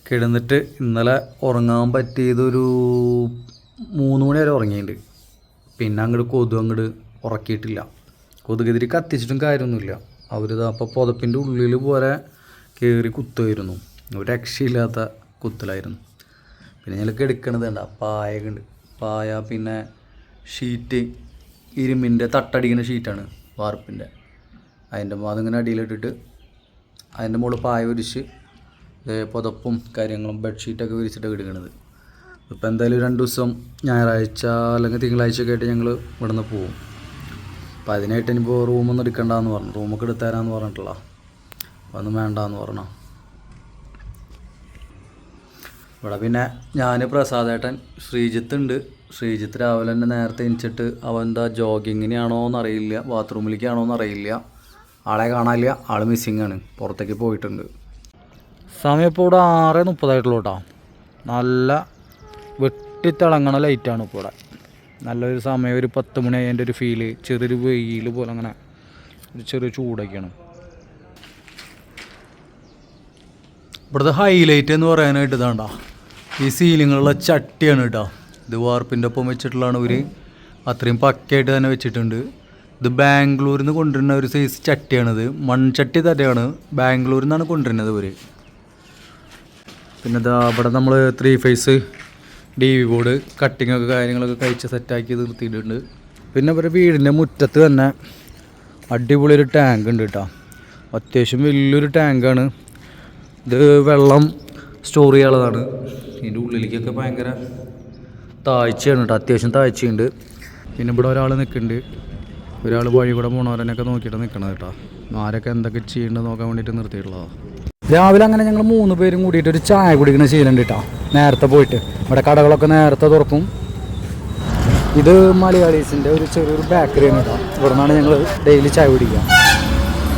കിടന്നിട്ട് ഇന്നലെ ഉറങ്ങാൻ പറ്റിയതൊരു 3 മണി വരെ ഉറങ്ങിയിട്ടുണ്ട്. പിന്നെ അങ്ങോട്ട് ഉറക്കിയിട്ടില്ല. കൊതുകെതിരി കത്തിച്ചിട്ടും കാര്യമൊന്നുമില്ല. അവരിത് അപ്പോൾ പുതപ്പിൻ്റെ ഉള്ളിൽ പോലെ കയറി കുത്തുമായിരുന്നു. ഒരു രക്ഷയില്ലാത്ത കുത്തലായിരുന്നു. പിന്നെ ഞങ്ങൾ കിടക്കണത് ഉണ്ട്, പായൊക്കെ ഉണ്ട്. പായ പിന്നെ ഷീറ്റ് ഇരുമ്പിൻ്റെ തട്ടടിക്കുന്ന ഷീറ്റാണ് വാർപ്പിൻ്റെ. അതിൻ്റെ അതിങ്ങനെ അടിയിലിട്ടിട്ട് അതിൻ്റെ മുകളിൽ പായ വിരിച്ച് പുതപ്പും കാര്യങ്ങളും ബെഡ്ഷീറ്റൊക്കെ വിരിച്ചിട്ട് കിടക്കണത്. ഇപ്പോൾ എന്തായാലും 2 ദിവസം ഞായറാഴ്ച അല്ലെങ്കിൽ തിങ്കളാഴ്ചയൊക്കെ ആയിട്ട് ഞങ്ങൾ ഇവിടെ നിന്ന് പോവും. അപ്പോൾ അതിനായിട്ട് ഇനിയിപ്പോൾ റൂമൊന്നും എടുക്കണ്ടെന്ന് പറഞ്ഞു. റൂമൊക്കെ എടുത്തരാമെന്ന് പറഞ്ഞിട്ടില്ല. അപ്പോൾ ഒന്നും വേണ്ടാന്ന് പറഞ്ഞു. ഇവിടെ പിന്നെ ഞാൻ പ്രസാദേട്ടൻ ശ്രീജിത്ത് ഉണ്ട്. ശ്രീജിത്ത് രാവിലെ തന്നെ നേരത്തെ എണിച്ചിട്ട് അവൻ എന്താ ജോഗിങ്ങിനാണോ എന്നറിയില്ല, ബാത്റൂമിലേക്കാണോ എന്നറിയില്ല, ആളെ കാണാനില്ല. ആൾ മിസ്സിങ് ആണ്, പുറത്തേക്ക് പോയിട്ടുണ്ട്. സമയം ഇപ്പോൾ ഇവിടെ 6:30 കേട്ടോ. നല്ല വെട്ടിത്തിളങ്ങണ ലൈറ്റാണ് ഇപ്പോൾ ഇവിടെ. നല്ലൊരു സമയം, ഒരു 10 മണി അതിൻ്റെ ഒരു ഫീല്, ചെറിയൊരു വെയിൽ പോലെ അങ്ങനെ ഒരു ചെറിയ ചൂടൊക്കെയാണ്. ഇവിടുത്തെ ഹൈലൈറ്റ് എന്ന് പറയാനായിട്ട് ഇതാണ്ടാ ഈ സീലിങ്ങുള്ള ചട്ടിയാണ് കേട്ടോ. ഇത് വാർപ്പിൻ്റെ ഒപ്പം വെച്ചിട്ടുള്ളതാണ്. ഒരു അത്രയും പക്കയായിട്ട് തന്നെ വെച്ചിട്ടുണ്ട്. ഇത് ബാംഗ്ലൂരിൽ നിന്ന് കൊണ്ടുവരുന്ന ഒരു സൈസ് ചട്ടിയാണിത്. മൺചട്ടി തന്നെയാണ്, ബാംഗ്ലൂരിൽ നിന്നാണ് കൊണ്ടുവരുന്നത് ഇവർ. പിന്നെ ഇതാ ഇവിടെ നമ്മൾ 3 ഫേസ് DV ബോർഡ് കട്ടിങ്ങൊക്കെ കാര്യങ്ങളൊക്കെ കഴിച്ച് സെറ്റാക്കി നിർത്തിയിട്ടുണ്ട്. പിന്നെ ഇവരുടെ വീടിൻ്റെ മുറ്റത്ത് തന്നെ അടിപൊളി ഒരു ടാങ്ക് ഉണ്ട് കേട്ടോ. അത്യാവശ്യം വലിയൊരു ടാങ്കാണ് ഇത്. വെള്ളം സ്റ്റോർ ചെയ്യാനുള്ളതാണ്. ഇതിൻ്റെ ഉള്ളിലേക്കൊക്കെ ഭയങ്കര താഴ്ചയാണ് കേട്ടോ, അത്യാവശ്യം താഴ്ചയുണ്ട്. പിന്നെ ഇവിടെ ഒരാൾ നിൽക്കുന്നുണ്ട്. ഒരാൾ വഴി കൂടെ പോണവരനൊക്കെ നോക്കിയിട്ട് നിൽക്കണം കേട്ടോ. ആരൊക്കെ എന്തൊക്കെ ചെയ്യേണ്ടത് നോക്കാൻ വേണ്ടിയിട്ട് നിർത്തിയിട്ടുള്ളതാണ്. രാവിലെ അങ്ങനെ ഞങ്ങൾ 3 പേരും കൂടിയിട്ട് ഒരു ചായ കുടിക്കുന്ന ശീലമുണ്ട് കേട്ടോ. നേരത്തെ പോയിട്ട് ഇവിടെ കടകളൊക്കെ നേരത്തെ തുറക്കും. ഇത് മലയാളീസിൻ്റെ ഒരു ചെറിയൊരു ബേക്കറിയാണ് കേട്ടോ. ഇവിടെ നിന്നാണ് ഞങ്ങൾ ഡെയിലി ചായ കുടിക്കുക.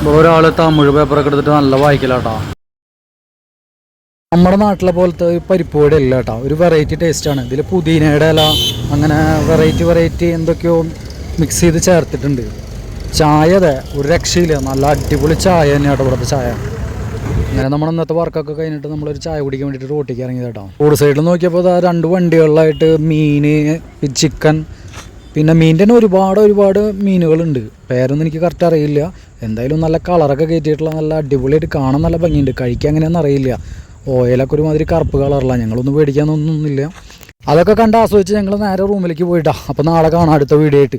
ഇവിടെ ഒരാൾ തമിഴ് പേപ്പറൊക്കെ എടുത്തിട്ട് നല്ല വായിക്കലാട്ടോ. നമ്മുടെ നാട്ടിലെ പോലത്തെ പരിപ്പ് വട അല്ല കേട്ടോ, ഒരു വെറൈറ്റി ടേസ്റ്റാണ്. ഇതിൽ പുതിനയുടെ ഇല അങ്ങനെ വെറൈറ്റി എന്തൊക്കെയോ മിക്സ് ചെയ്ത് ചേർത്തിട്ടുണ്ട്. ചായ അതെ ഒരു രക്ഷയില്ല, നല്ല അടിപൊളി ചായ തന്നെയാട്ടോ ഇവിടുത്തെ ചായ. അങ്ങനെ നമ്മൾ ഇന്നത്തെ വർക്കൊക്കെ കഴിഞ്ഞിട്ട് നമ്മളൊരു ചായ കുടിക്കാൻ വേണ്ടിയിട്ട് റോട്ടിലേക്ക് ഇറങ്ങിയത് കേട്ടോ. റോഡ് സൈഡിൽ നോക്കിയപ്പോൾ 2 വണ്ടികളിലായിട്ട് മീൻ, ചിക്കൻ, പിന്നെ മീനിൻ്റെ തന്നെ ഒരുപാട് മീനുകളുണ്ട്. പേരൊന്നും എനിക്ക് കറക്റ്റ് അറിയില്ല. എന്തായാലും നല്ല കളറൊക്കെ കയറ്റിയിട്ടുള്ള നല്ല അടിപൊളിയായിട്ട് കാണാൻ നല്ല ഭംഗിയുണ്ട്. കഴിക്കാൻ അങ്ങനെയൊന്നും അറിയില്ല. ഓയിലൊക്കെ ഒരുമാതിരി കറുപ്പ് കളറിലാണ്. ഞങ്ങളൊന്നും പേടിക്കാനൊന്നുമില്ല. അതൊക്കെ കണ്ട് ആസ്വദിച്ച് ഞങ്ങൾ നേരെ റൂമിലേക്ക് പോയിട്ടാ. അപ്പോൾ നാളെ കാണാം അടുത്ത വീഡിയോ ആയിട്ട്.